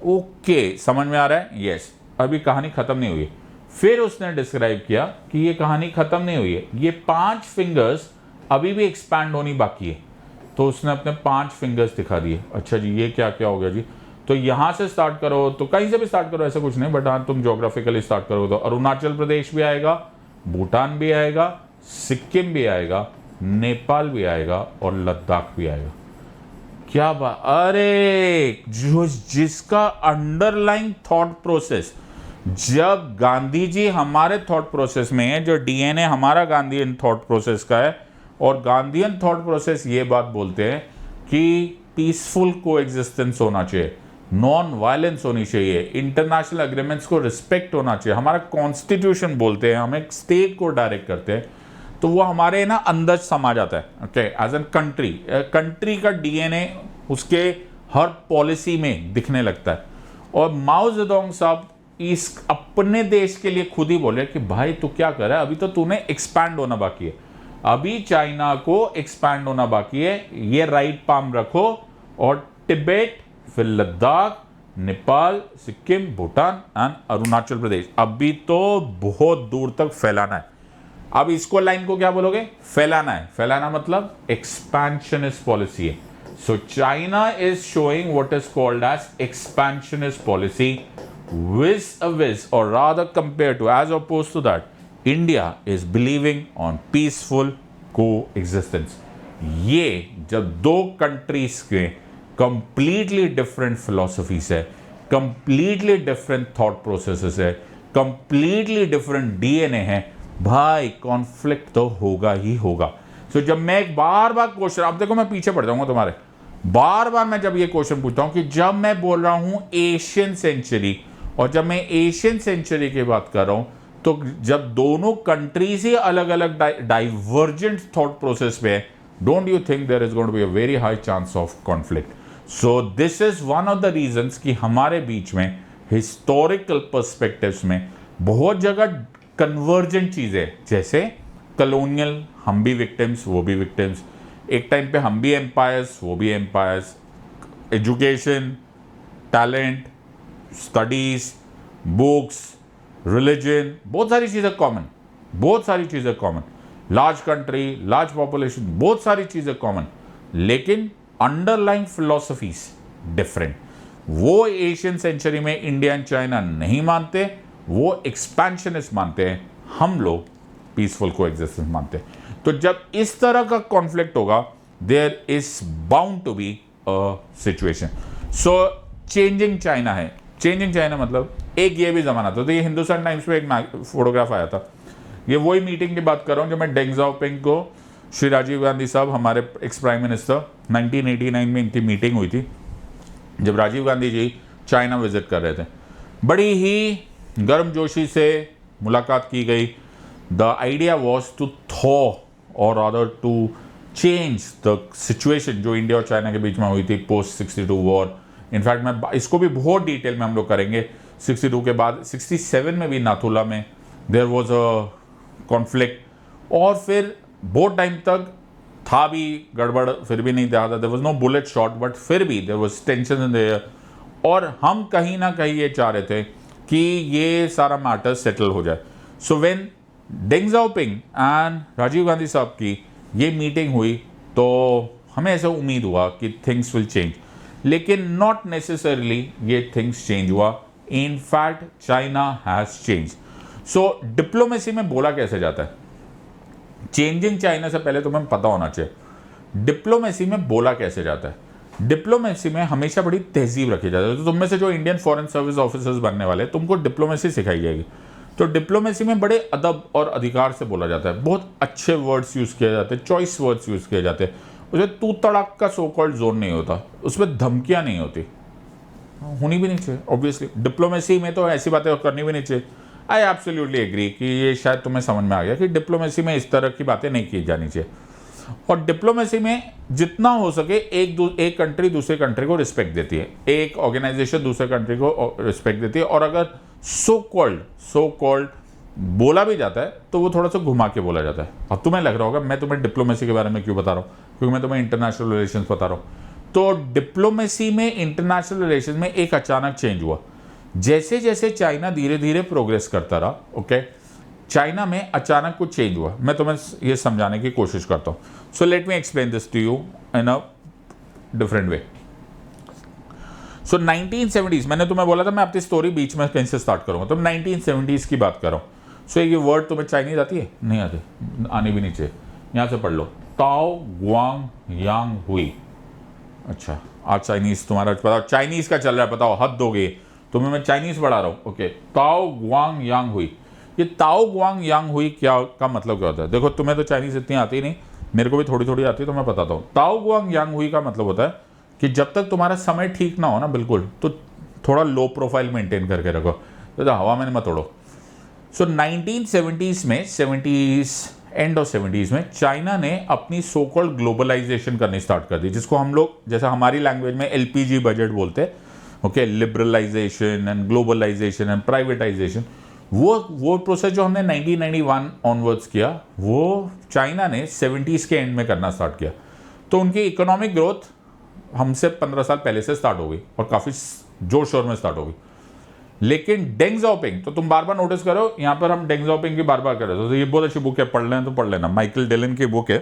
ओके, समझ में आ रहा है? यस. अभी कहानी खत्म नहीं हुई. फिर उसने डिस्क्राइब किया कि ये कहानी खत्म नहीं हुई है, ये 5 फिंगर्स अभी भी एक्सपैंड होनी बाकी है. तो उसने अपने 5 फिंगर्स दिखा दिए. अच्छा जी, ये क्या क्या हो गया जी? तो यहां से स्टार्ट करो, तो कहीं से भी स्टार्ट करो, ऐसा कुछ नहीं, बट हाँ तुम ज्योग्राफिकली स्टार्ट करो तो अरुणाचल प्रदेश भी आएगा, भूटान भी आएगा, सिक्किम भी आएगा, नेपाल भी आएगा और लद्दाख भी आएगा. क्या बात! अरे जो जिसका अंडरलाइन थॉट प्रोसेस, जब गांधी जी हमारे थॉट प्रोसेस में है, जो डीएनए हमारा गांधीयन थॉट प्रोसेस का है, और गांधीयन थॉट प्रोसेस ये बात बोलते हैं कि पीसफुल कोएग्जिस्टेंस होना चाहिए, नॉन वायलेंस होनी चाहिए, इंटरनेशनल एग्रीमेंट्स को रिस्पेक्ट होना चाहिए. हमारा कॉन्स्टिट्यूशन बोलते हैं, हम एक स्टेट को डायरेक्ट करते हैं, तो वो हमारे ना अंदर समा जाता है. ओके, एज एन कंट्री का डीएनए उसके हर पॉलिसी में दिखने लगता है. और माओ जेडोंग साहब इस अपने देश के लिए खुद ही बोले कि भाई तू क्या कर रहा है, अभी तो तूने एक्सपैंड होना बाकी है, अभी चाइना को एक्सपैंड होना बाकी है. ये राइट पाम रखो, और तिब्बत, फिर लद्दाख, नेपाल, सिक्किम, भूटान एंड अरुणाचल प्रदेश अभी तो बहुत दूर तक फैलाना है. अब इसको लाइन को क्या बोलोगे? फैलाना है. फैलाना मतलब एक्सपेंशनिस्ट पॉलिसी है. So China is showing what is called as expansionist policy, vis or rather compared to, as opposed to that, India is believing on peaceful coexistence. ये जब दो कंट्रीज के कंप्लीटली डिफरेंट फिलोसफीज है, completely different thought processes है, completely different DNA है, भाई conflict तो होगा ही होगा. सो जब मैं एक बार क्वेश्चन, अब देखो मैं पीछे पड़ जाऊंगा तुम्हारे, बार मैं जब ये क्वेश्चन पूछता हूं कि जब मैं बोल रहा हूं एशियन सेंचुरी, और जब मैं एशियन सेंचुरी की बात कर रहा हूं, तो जब दोनों कंट्रीज ही अलग अलग डाइवर्जेंट थॉट प्रोसेस में है, don't you think there is going to be a very high chance of conflict. So this is one of the reasons कि हमारे बीच में हिस्टोरिकल पर्सपेक्टिव्स में बहुत जगह कन्वर्जेंट चीजें, जैसे कॉलोनियल, हम भी विक्टिम्स वो भी विक्टिम्स, एक टाइम पे हम भी एम्पायर्स वो भी empires, education, talent, studies, books, religion, बहुत सारी चीज़ें कॉमन, बहुत सारी चीज़ें common, large country, large population, बहुत सारी चीज़ें कॉमन, लेकिन अंडरलाइन फिलोसफीज डिफरेंट. वो एशियन सेंचुरी में इंडिया एंड चाइना नहीं मानते, वो एक्सपेंशनिस्ट मानते हैं, हम लोग पीसफुल कोएग्जिस्टेंस मानते हैं। तो जब इस तरह का कॉन्फ्लिक्ट होगा, there is bound to be a situation. So changing China है। चेंजिंग चाइना मतलब एक ये भी जमाना था, तो ये हिंदुस्तान टाइम्स में एक फोटोग्राफ आया था, ये वही मीटिंग की बात कर रहा हूँ जब मैं डेंग ज़ाओपिंग को, श्री राजीव गांधी साहब हमारे एक्स प्राइम मिनिस्टर, 1989 में इनकी मीटिंग हुई थी जब राजीव गांधी जी चाइना विजिट कर रहे थे। बड़ी ही गर्मजोशी से मुलाकात की गई। The idea was to thaw or other to change the situation जो इंडिया और चाइना के बीच में हुई थी पोस्ट 62 वॉर। इनफैक्ट मैं इसको भी बहुत डिटेल में हम लोग करेंगे। 62 के बाद 67 में भी नाथुला में देयर वॉज अ कॉन्फ्लिक्ट, और फिर बहुत टाइम तक था भी गड़बड़, फिर भी नहीं था, there was no bullet shot, but फिर भी there was tension in the air. और हम कहीं ना कहीं ये चाह रहे थे कि ये सारा मैटर सेटल हो जाए। So when Deng Xiaoping and Rajiv Gandhi साहब की ये मीटिंग हुई तो हमें ऐसा उम्मीद हुआ कि थिंग्स विल चेंज, लेकिन नॉट नेसेसरली ये थिंग्स चेंज हुआ। In fact China has change. So diplomacy में बोला कैसे जाता है, चेंजिंग चाइना से पहले तुम्हें पता होना चाहिए डिप्लोमेसी में बोला कैसे जाता है। डिप्लोमेसी में हमेशा बड़ी तहजीब रखी जाती है। तो तुम में से जो इंडियन फॉरेन सर्विस ऑफिसर्स बनने वाले, तुमको डिप्लोमेसी सिखाई जाएगी। तो डिप्लोमेसी में बड़े अदब और अधिकार से बोला जाता है, बहुत अच्छे वर्ड्स यूज़ किए जाते हैं, चॉइस वर्ड्स यूज़ किए जाते हैं। उसमें तू तड़ाक का सो कॉल्ड जोन नहीं होता, उसमें धमकियाँ नहीं होती, होनी भी नहीं चाहिए ऑब्वियसली। डिप्लोमेसी में तो ऐसी बातें करनी भी नहीं चाहिए। आई एब्सोल्युटली एग्री कि ये शायद तुम्हें समझ में आ गया कि डिप्लोमेसी में इस तरह की बातें नहीं की जानी चाहिए। और डिप्लोमेसी में जितना हो सके एक कंट्री दूसरे कंट्री को रिस्पेक्ट देती है, एक ऑर्गेनाइजेशन दूसरे कंट्री को रिस्पेक्ट देती है। और अगर सो कॉल्ड बोला भी जाता है तो वो थोड़ा सा घुमा के बोला जाता है। अब तुम्हें लग रहा होगा मैं तुम्हें डिप्लोमेसी के बारे में क्यों बता रहा हूँ, क्योंकि मैं तुम्हें इंटरनेशनल रिलेशंस बता रहा हूँ। तो डिप्लोमेसी में, इंटरनेशनल रिलेशन में एक अचानक चेंज हुआ। जैसे जैसे चाइना धीरे धीरे प्रोग्रेस करता रहा, ओके, चाइना में अचानक कुछ चेंज हुआ। मैं तुम्हें ये समझाने की कोशिश करता हूँ। So let me explain this to you in a different way. So 1970s, मैंने तुम्हें बोला था मैं अपनी स्टोरी बीच में कहीं से स्टार्ट करूंगा, तो 1970s की बात कर रहा हूँ। सो ये वर्ड तुम्हें चाइनीज आती है? नहीं आती, आनी भी नहीं चाहिए। यहाँ से पढ़ लो, ताओ गुआंग यांग हुई। अच्छा, आज चाइनीज तुम्हारा बताओ, चाइनीज का चल रहा है, बताओ, हद हो गई। तुम्हें मैं चाइनीज पढ़ा रहा हूँ, ओके। ताओ गुआंग यांग हुई, ये ताओ गुआंग यांग हुई क्या का मतलब क्या होता है? देखो तुम्हें तो चाइनीज इतनी आती नहीं, मेरे को भी थोड़ी थोड़ी आती है, तो मैं बताता हूँ। ताओ गुआंग यांग हुई का मतलब होता है कि जब तक तुम्हारा समय ठीक ना हो ना बिल्कुल, तो थोड़ा लो प्रोफाइल मेंटेन करके रखो, तो हवा में मत उड़ो। सो 1970s में, 70s एंड ऑफ 70s में चाइना ने अपनी सो कॉल्ड ग्लोबलाइजेशन करनी स्टार्ट कर दी, जिसको हम लोग जैसा हमारी लैंग्वेज में एलपीजी बजट बोलते हैं, okay, liberalisation and globalisation and privatisation. वो प्रोसेस जो हमने 1991 ऑनवर्ड्स किया, वो चाइना ने 70s के एंड में करना स्टार्ट किया। तो उनकी इकोनॉमिक ग्रोथ हमसे 15 साल पहले से स्टार्ट हो गई और काफ़ी जोर शोर में स्टार्ट हो गई। लेकिन डेंग ज़ाओपिंग, तो तुम बार बार नोटिस करो, यहाँ पर हम डेंग ज़ाओपिंग की बार बार कर रहे थे। तो ये बहुत अच्छी बुक है, पढ़ लेना तो पढ़ लेना, माइकल डेलन की बुक है,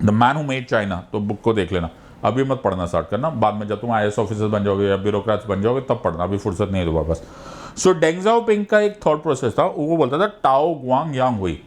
the man who made China. तो बुक को देख लेना, अभी मत पढ़ना स्टार्ट करना, बाद में जब तुम IAS ऑफिसर बन जाओगे या ब्यूरोक्रेट्स बन जाओगे तब पढ़ना, अभी फुर्सत नहीं है तुम्हारे पास। सो डेंग ज़ाओपिंग का एक थॉट प्रोसेस था, वो बोलता था ताओ गुआंग यांग हुई।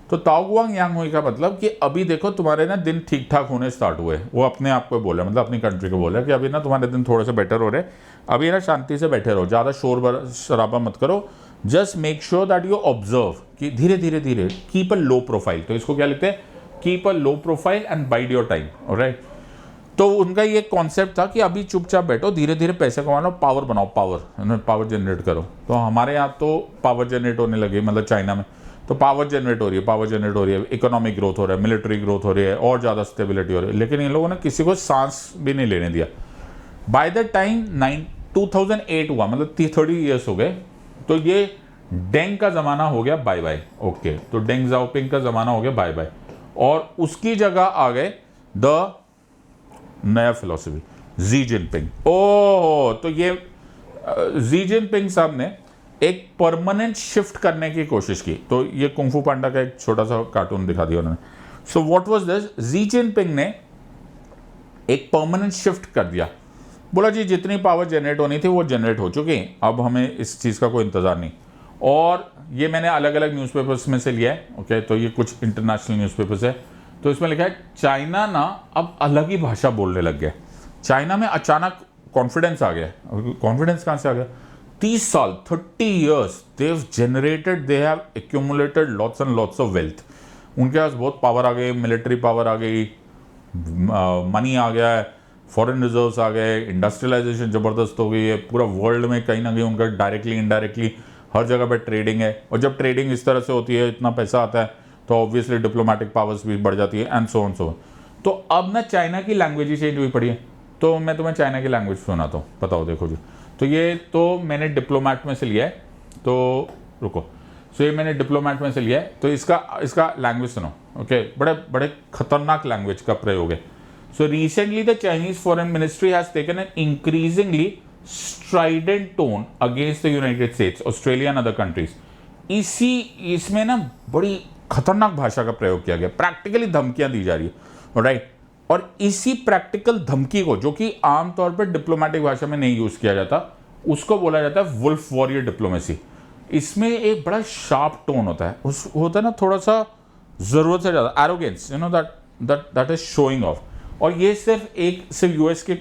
तो ताओ गुआंग यांग हुई का मतलब कि अभी देखो तुम्हारे ना दिन ठीक ठाक होने स्टार्ट हुए। वो अपने आप को बोला, मतलब अपनी कंट्री को बोला कि अभी ना तुम्हारे दिन थोड़े से बेटर हो रहे, अभी ना शांति से बैठे रहो, ज़्यादा शोर शराबा मत करो, just make sure that you observe कि धीरे धीरे धीरे, कीप अ लो प्रोफाइल। तो इसको क्या लिखते हैं? Keep a low profile and wide your time, alright. तो उनका ये कॉन्सेप्ट था कि अभी चुपचाप बैठो, धीरे धीरे पैसे कमा लो, पावर बनाओ, पावर जनरेट करो। तो हमारे यहाँ तो पावर जनरेट होने लगे, मतलब चाइना में तो पावर जनरेट हो रही है, इकोनॉमिक ग्रोथ हो रहा है, मिलिट्री ग्रोथ हो रही है, और ज़्यादा स्टेबिलिटी हो रही है। लेकिन इन लोगों ने किसी को सांस भी नहीं लेने दिया। बाय द टाइम 2008 हुआ, मतलब 30 ईयर्स हो गए, तो ये डेंग का ज़माना हो गया बाय बाय, ओके। तो डेंग ज़ाओपिंग का ज़माना हो गया बाय बाय, और उसकी जगह आ गए द नया फिलॉसफी, जी जिनपिंग। ओह, तो ये जी जिनपिंग साहब ने एक परमानेंट शिफ्ट करने की कोशिश की। तो ये कुंफू पांडा का एक छोटा सा कार्टून दिखा दिया उन्होंने। So what was this? Xi Jinping ने एक परमानेंट शिफ्ट कर दिया बोला जी जितनी पावर जनरेट होनी थी वो जनरेट हो चुकी, अब हमें इस चीज़ का कोई इंतज़ार नहीं। और ये मैंने अलग अलग न्यूज़पेपर्स में से लिया है, ओके, तो ये कुछ इंटरनेशनल न्यूज़पेपर्स है, तो इसमें लिखा है चाइना ना अब अलग ही भाषा बोलने लग गया। चाइना में अचानक कॉन्फिडेंस आ गया। कॉन्फिडेंस कहाँ से आ गया? 30 साल, 30 years they have accumulated lots and lots of wealth. उनके पास बहुत पावर आ गई, मिलिट्री पावर आ गई, मनी आ गया है, फॉरेन रिजर्व्स आ गए, इंडस्ट्रियलाइजेशन ज़बरदस्त हो गई है, पूरा वर्ल्ड में कहीं ना कहीं उनका डायरेक्टली इनडायरेक्टली हर जगह पे ट्रेडिंग है। और जब ट्रेडिंग इस तरह से होती है, इतना पैसा आता है, तो ऑब्वियसली डिप्लोमेटिक पावर्स भी बढ़ जाती है एंड सो ऑन सो। तो अब ना चाइना की लैंग्वेज ही चेंज हुई पड़ी है। तो मैं तुम्हें चाइना की लैंग्वेज सुनाता हूँ, बताओ देखो जी। तो ये तो मैंने डिप्लोमेट में से लिया है, तो रुको, सो ये मैंने डिप्लोमेट में से लिया है, तो इसका लैंग्वेज सुनो, ओके। बड़े बड़े खतरनाक लैंग्वेज का प्रयोग है। So recently the Chinese foreign ministry has taken N increasingly Strident tone against the United states, Australia and other countries. इसमें ना बड़ी खतरनाक भाषा का प्रयोग किया गया, प्रैक्टिकली धमकियां दी जा रही है, राइट। और इसी प्रैक्टिकल धमकी को, जो कि आमतौर पर डिप्लोमेटिक भाषा में नहीं यूज किया जाता, उसको बोला जाता है वुल्फ वॉरियर डिप्लोमेसी। इसमें एक बड़ा शार्प टोन होता है, उस होता है ना थोड़ा सा जरूरत से ज्यादा arrogance, you know, that is showing off. और ये सिर्फ यूएस के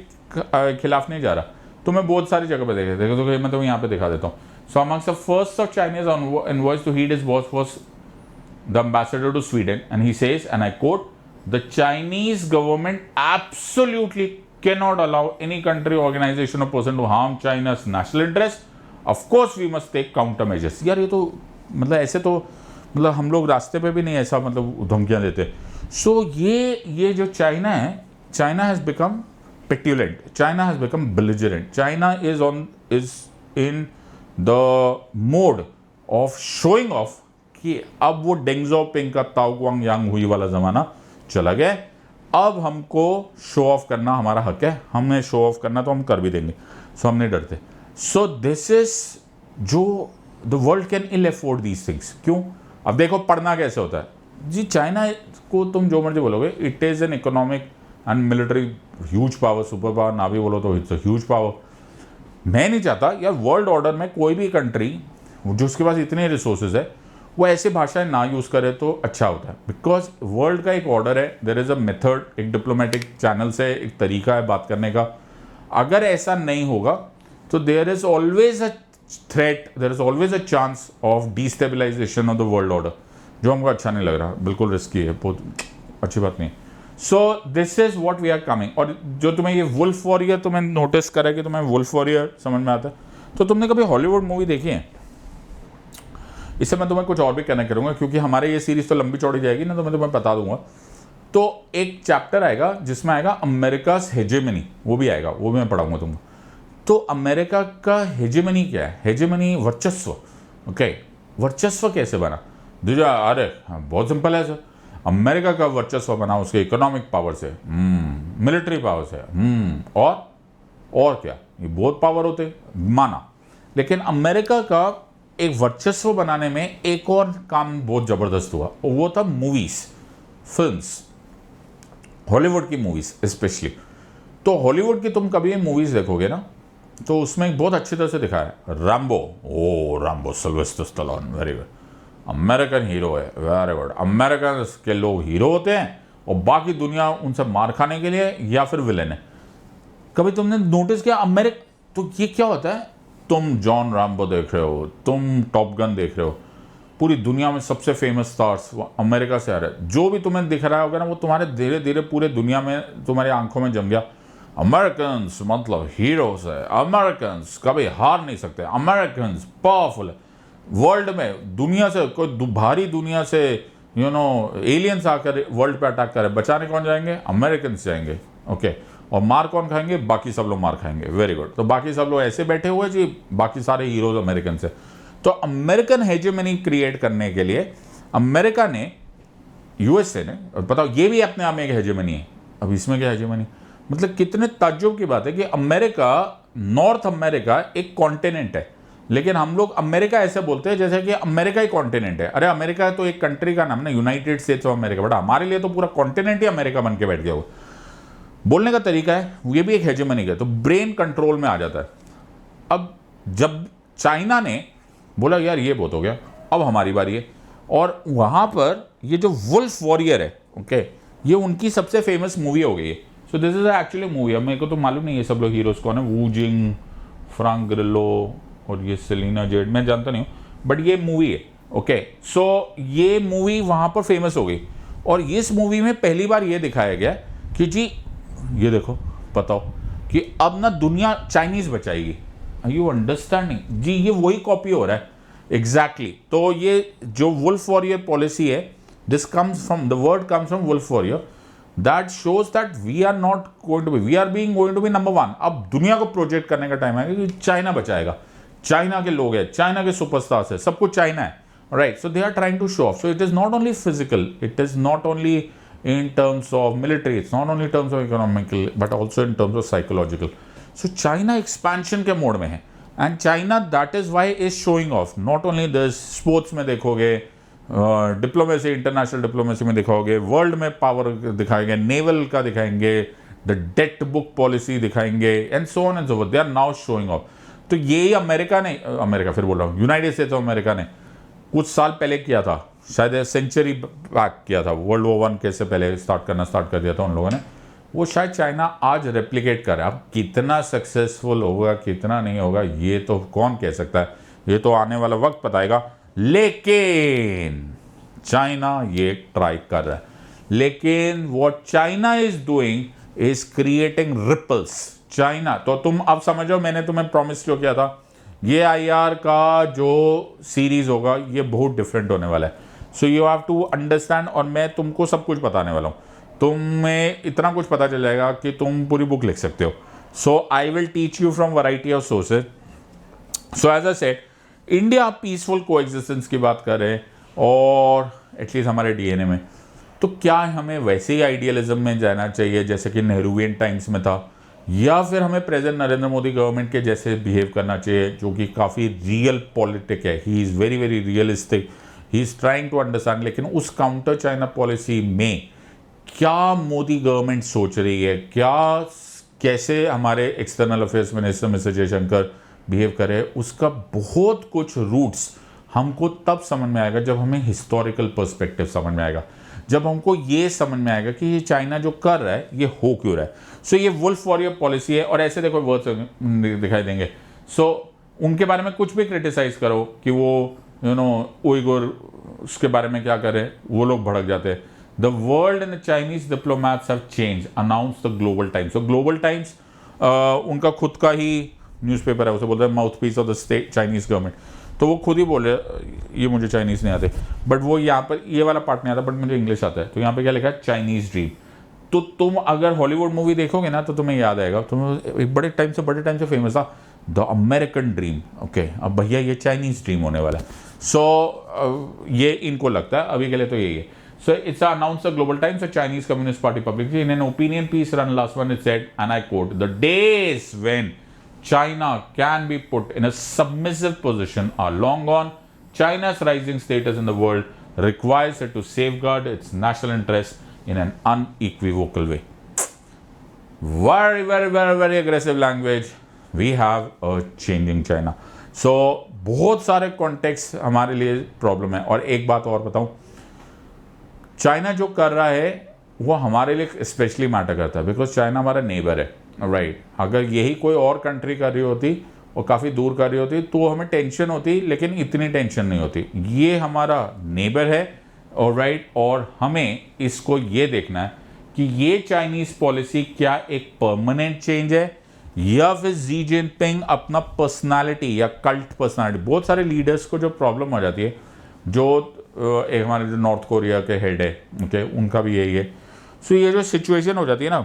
खिलाफ नहीं जा रहा, तो मैं बहुत सारी जगह पे देखा, तो मैं तो यहाँ पे दिखा देता हूँ। So amongst the first of Chinese envoys to hit his boss was the ambassador to Sweden, and he says, and I quote, the Chinese government absolutely cannot allow any country, organization or person to harm China's national interest. Of course we must take countermeasures. यार ये तो मतलब ऐसे तो मतलब हम लोग रास्ते पे भी नहीं ऐसा मतलब धमकियां देते। सो ये जो चाइना है, China has become petulant, China has become belligerent, China is in the mode of showing off कि अब वो डेंग ज़ाओपिंग का ताओ क्वांग यांग हुई वाला जमाना चला गया। अब हमको शो ऑफ करना हमारा हक है, हमें शो ऑफ करना तो हम कर भी देंगे, सो हम नहीं डरते। सो दिस इज जो the world can ill afford these things. क्यों? अब देखो पढ़ना कैसे होता है जी। चाइना को तुम जो मर्जी बोलोगे, it is an economic and military huge power, super power ना भी बोलो तो इट्स अ ह्यूज पावर। मैं नहीं चाहता यार वर्ल्ड ऑर्डर में कोई भी कंट्री जो उसके पास इतने रिसोर्सेज है वो ऐसी भाषाएं ना यूज़ करे तो अच्छा होता है, बिकॉज वर्ल्ड का एक ऑर्डर है, देयर इज़ अ मेथड, एक डिप्लोमेटिक चैनल से एक तरीका है बात करने का। अगर ऐसा नहीं होगा तो there is always a threat, there is always a chance of destabilisation of the world order, जो हमको अच्छा नहीं लग रहा, बिल्कुल रिस्की है, बहुत अच्छी बात नहीं। So this is what we are coming. और जो तुम्हें ये वुल्फ वॉरियर तुम्हें नोटिस करा कि तुम्हें वुल्फ वॉरियर समझ में आता है, तो तुमने कभी हॉलीवुड मूवी देखी है? इससे मैं तुम्हें कुछ और भी कनेक्ट करूंगा, क्योंकि हमारे ये सीरीज तो लंबी चौड़ी जाएगी ना, तो मैं तुम्हें बता दूंगा। तो एक चैप्टर आएगा जिसमें आएगा अमेरिकास हेजेमनी, वो भी आएगा, वो भी मैं पढ़ाऊंगा तुमको। तो अमेरिका का हेजेमनी क्या है? हेजेमनी वर्चस्व, ओके। वर्चस्व कैसे बना? दूजा, अरे बहुत सिंपल है सर, अमेरिका का वर्चस्व बना उसके इकोनॉमिक पावर से, मिलिट्री पावर से, और क्या, ये बहुत पावर होते माना। लेकिन अमेरिका का एक वर्चस्व बनाने में एक और काम बहुत जबरदस्त हुआ, और वो था मूवीज, फिल्म्स, हॉलीवुड की मूवीज स्पेशली। तो हॉलीवुड की तुम कभी मूवीज देखोगे ना, तो उसमें बहुत अच्छी तरह से दिखाया है Rambo. Rambo, Sylvester Stallone, very good, American hero है, वेरी गुड। अमेरिकन के लोग हीरो होते हैं और बाकी दुनिया उनसे मार खाने के लिए या फिर विलेन है। कभी तुमने नोटिस किया अमेरिका? तो ये क्या होता है, तुम जॉन रैम्बो देख रहे हो, तुम टॉप गन देख रहे हो, पूरी दुनिया में सबसे फेमस स्टार्स अमेरिका से आ रहे हैं। जो भी तुम्हें दिख रहा होगा ना, वो तुम्हारे धीरे धीरे पूरे दुनिया में तुम्हारी आंखों में जम गया। अमेरिकन्स मतलब हीरोज है, अमेरिकन्स कभी हार नहीं सकते, अमेरिकन्स पावरफुल है वर्ल्ड में। दुनिया से कोई भारी दुनिया से एलियंस आकर वर्ल्ड पे अटैक करे, बचाने कौन जाएंगे? अमेरिकन्स जाएंगे, ओके। और मार कौन खाएंगे? बाकी सब लोग मार खाएंगे, वेरी गुड। तो बाकी सब लोग ऐसे बैठे हुए जी, बाकी सारे हीरोज अमेरिकन से। तो अमेरिकन हेजेमनी क्रिएट करने के लिए अमेरिका ने, यूएसए ने, बताओ ये भी अपने आप में एक हेजेमनी है। अब इसमें क्या हेजेमनी, मतलब कितने ताज्जुब की बात है कि अमेरिका, नॉर्थ अमेरिका एक कॉन्टिनेंट है, लेकिन हम लोग अमेरिका ऐसे बोलते हैं जैसे कि अमेरिका ही कॉन्टिनेंट है। अरे अमेरिका तो एक कंट्री का नाम ना, United States of America, but हमारे लिए तो पूरा कॉन्टिनेंट ही अमेरिका बन के बैठ गया हो। बोलने का तरीका है, ये भी एक हेजेमनी है, तो ब्रेन कंट्रोल में आ जाता है। अब जब चाइना ने बोला यार ये बहुत हो गया, अब हमारी बारी है, और वहाँ पर ये जो वुल्फ वॉरियर है, ओके, ये उनकी सबसे फेमस मूवी हो गई है। So this is actually movie. अब मेरे को तो मालूम नहीं है सब लोग हीरोज कौन है, वू जिंग, फ्रांक ग्रिलो और ये सेलिना जेड, मैं जानता नहीं हूँ, बट ये मूवी है, ओके। सो ये मूवी वहाँ पर फेमस हो गई, और इस मूवी में पहली बार ये दिखाया गया कि जी ये देखो, बताओ कि अब ना दुनिया चाइनीज बचाएगी। यू अंडरस्टैंडिंग जी, ये वही कॉपी हो रहा है एग्जैक्टली। तो ये जो वुल्फ वॉरियर पॉलिसी है, this comes from, the word comes from wolf warrior, that shows that we are not going to be, we are being going to be number one. अब दुनिया को प्रोजेक्ट करने का time आएगा कि China बचाएगा, China के लोग हैं, चाइना के सुपरस्टार्स है, सब कुछ चाइना है, right. So they are trying to show off. So it is not only physical, it is not only in terms of military, it's not only in terms of economical but also in terms of psychological. So China expansion के mode में है, and China that is why is showing off not only this, sports में देखोगे, diplomacy, international diplomacy में दिखाओगे, world में power दिखाएंगे, naval का दिखाएंगे, द डेट बुक पॉलिसी दिखाएंगे, and so on and so forth, they are now showing off. तो ये अमेरिका ने, अमेरिका फिर बोल रहा हूँ, यूनाइटेड स्टेट्स ऑफ अमेरिका ने कुछ साल पहले किया था, शायद सेंचुरी बैक किया था, वर्ल्ड वॉर 1 के से पहले स्टार्ट कर दिया था उन लोगों ने, वो शायद चाइना आज रेप्लिकेट कर रहा है। अब कितना सक्सेसफुल होगा कितना नहीं होगा ये तो कौन कह सकता है, ये तो आने वाला वक्त बताएगा, लेकिन चाइना ये ट्राई कर रहा है। लेकिन what China is doing is creating ripples. China तो तुम अब समझो, मैंने तुम्हें प्रॉमिस जो किया था, ये आईआर का जो सीरीज होगा ये बहुत डिफरेंट होने वाला है। So you have to understand, और मैं तुमको सब कुछ बताने वाला हूँ, तुम्हें इतना कुछ पता चल जाएगा कि तुम पूरी बुक लिख सकते हो। So I will teach you from variety of sources. So as I said, India peaceful coexistence की बात कर रहे हैं, और एटलीस्ट हमारे डीएनए में, तो क्या हमें वैसे ही आइडियलिज्म में जाना चाहिए जैसे कि नेहरूवियन टाइम्स में था, या फिर हमें प्रेजेंट नरेंद्र मोदी गवर्नमेंट के जैसे बिहेव करना चाहिए, जो कि काफ़ी रियल पॉलिटिक है, he is very very realistic, he is trying to understand. लेकिन उस काउंटर चाइना पॉलिसी में क्या मोदी गवर्नमेंट सोच रही है, क्या कैसे हमारे external affairs minister mister Jaishankar behave करे, उसका बहुत कुछ रूट्स हमको तब समझ में आएगा जब हमें हिस्टोरिकल पर्सपेक्टिव समझ में आएगा, जब हमको ये समझ में आएगा कि ये चाइना जो कर रहा है ये हो क्यों रहा है। सो ये वुल्फ वॉरियर पॉलिसी है, और ऐसे देखो वर्ड्स दिखाई देंगे। सो उनके बारे में कुछ भी क्रिटिसाइज करो कि वो उइगुर उसके बारे में क्या करें, वो लोग भड़क जाते हैं। The world and the Chinese diplomats have change, announce the Global Times. So Global Times उनका खुद का ही न्यूज़पेपर है, उसे बोलते हैं mouthpiece of the state Chinese government. तो वो खुद ही बोले, ये मुझे चाइनीज़ नहीं आते, बट वो यहाँ पर ये वाला पार्ट नहीं आता, बट मुझे इंग्लिश आता है। तो यहाँ पे क्या लिखा है, चाइनीज़ ड्रीम। तो तुम अगर हॉलीवुड मूवी देखोगे ना तो तुम्हें याद आएगा, तुम एक बड़े टाइम से फेमस था द अमेरिकन ड्रीम, ओके। अब भैया ये चाइनीज़ ड्रीम होने वाला है। सो ये इनको लगता है, अभी के लिए तो यही है। So it's announced the Global Times, the Chinese Communist Party publicly in an opinion piece run last one. It said, and I quote, "The days when China can be put in a submissive position are long gone. China's rising status in the world requires it to safeguard its national interests in an unequivocal way." Very, very, very, very aggressive language. We have a changing China. So बहुत सारे context हमारे लिए problem है। और एक बात और बताऊं, चाइना जो कर रहा है वो हमारे लिए स्पेशली मैटर करता है, बिकॉज चाइना हमारा नेबर है, राइट। अगर यही कोई और कंट्री कर रही होती और काफ़ी दूर कर रही होती तो हमें टेंशन होती, लेकिन इतनी टेंशन नहीं होती। ये हमारा नेबर है, और राइट, और हमें इसको ये देखना है कि ये चाइनीज़ पॉलिसी क्या एक परमानेंट चेंज है, या फिर शी जिनपिंग अपना पर्सनालिटी या कल्ट पर्सनालिटी। बहुत सारे लीडर्स को जो प्रॉब्लम हो जाती है, जो एक हमारे जो नॉर्थ कोरिया के हेड है, ओके, उनका भी यही है। सो ये जो सिचुएशन हो जाती है ना,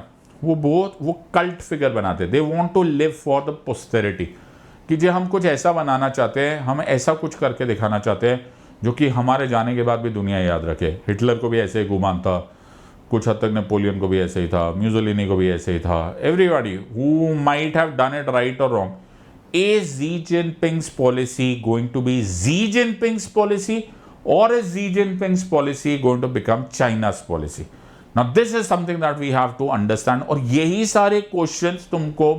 वो कल्ट फिगर बनाते हैं। They want to live for the posterity, कि जो हम कुछ ऐसा बनाना चाहते हैं, हम ऐसा कुछ करके दिखाना चाहते हैं जो कि हमारे जाने के बाद भी दुनिया याद रखे। हिटलर को भी ऐसे ही गुमान था, कुछ हद तक नेपोलियन को भी ऐसे ही था, म्यूसोलिनी को भी ऐसे ही था। Everybody who might have done it right और wrong. Is Xi Jinping's policy going to be Xi Jinping's policy, or is Xi Jinping's policy going to become China's policy? Now this is something that we have to understand, और यही सारे questions तुमको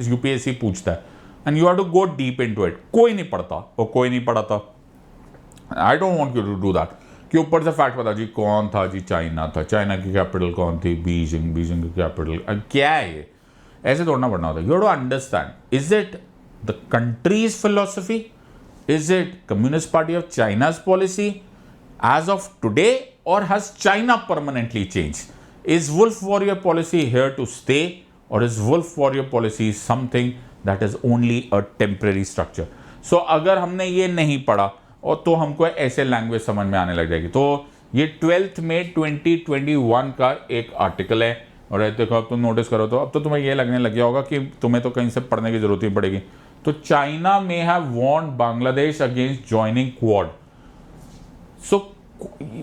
UPSC पूछता है and you have to go deep into it. कोई नहीं पढ़ता और कोई नहीं पढ़ाता. I don't want you to do that कि ऊपर से फैक्ट बता जी कौन था जी, चाइना था, चाइना की कैपिटल कौन थी, बीजिंग, बीजिंग की कैपिटल क्या है, ये ऐसे तोड़ना पड़ना होता है. You have to understand, is it the country's philosophy, is it communist party of China's policy as of today, or has China permanently changed? Is wolf warrior policy here to stay, or is wolf warrior policy something that is only a temporary structure? So अगर हमने ये नहीं पढ़ा और तो हमको ऐसे language समझ में आने लग जाएगी. तो ये 12 मई 2021 का एक आर्टिकल है, और देखो अब तुम नोटिस करो तो अब तो तुम्हें ये लगने लग गया होगा कि तुम्हें तो कहीं से पढ़ने की जरूरत ही पड़ेगी. तो China may have warned Bangladesh against joining Quad. So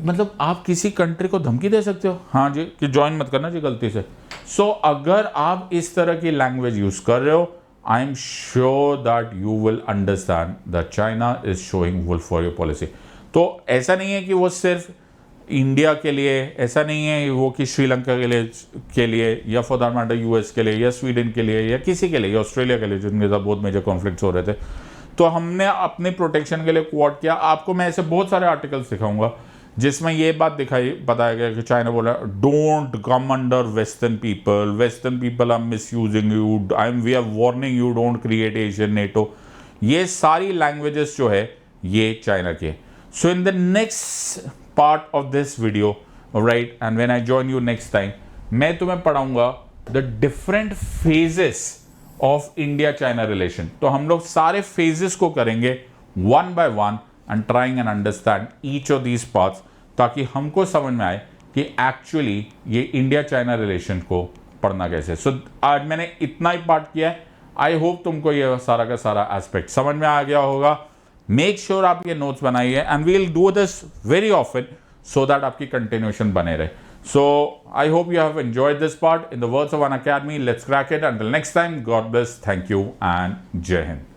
मतलब आप किसी कंट्री को धमकी दे सकते हो, हाँ जी, कि ज्वाइन मत करना जी गलती से. सो अगर आप इस तरह की लैंग्वेज यूज कर रहे हो, I am sure that you will understand that China is showing wolf warrior policy. तो ऐसा नहीं है कि वो सिर्फ इंडिया के लिए, ऐसा नहीं है वो कि श्रीलंका के लिए या फॉर दैट मैटर यूएस के लिए या स्वीडन के लिए या किसी के लिए या ऑस्ट्रेलिया के लिए जिनके साथ बहुत मेजर कॉन्फ्लिक्ट्स हो रहे थे. तो हमने अपने प्रोटेक्शन के लिए क्वाड किया. आपको मैं ऐसे बहुत सारे आर्टिकल्स दिखाऊंगा जिसमें ये बात बताया गया कि चाइना बोला don't come under western people are misusing you, we are warning you, don't create Asian NATO. ये सारी लैंग्वेजेस जो है ये चाइना के. So in the next part of this video, right, and when I join you next time, मैं तुम्हें पढ़ाऊंगा the different phases of India China relation. तो हम लोग सारे फेजेस को करेंगे one by one and trying and understand each of these parts, ताकि हमको समझ में आए कि एक्चुअली ये इंडिया चाइना रिलेशन को पढ़ना कैसे. सो आज मैंने इतना ही पार्ट किया है. आई होप तुमको ये सारा का सारा एस्पेक्ट समझ में आ गया होगा. मेक श्योर आप ये नोट्स बनाइए and we will do this very often so that आपकी कंटिन्यूएशन बने रहे. So I hope you have enjoyed this part. In the words of Unacademy, let's crack it. Until next time, God bless, thank you, and Jai Hind.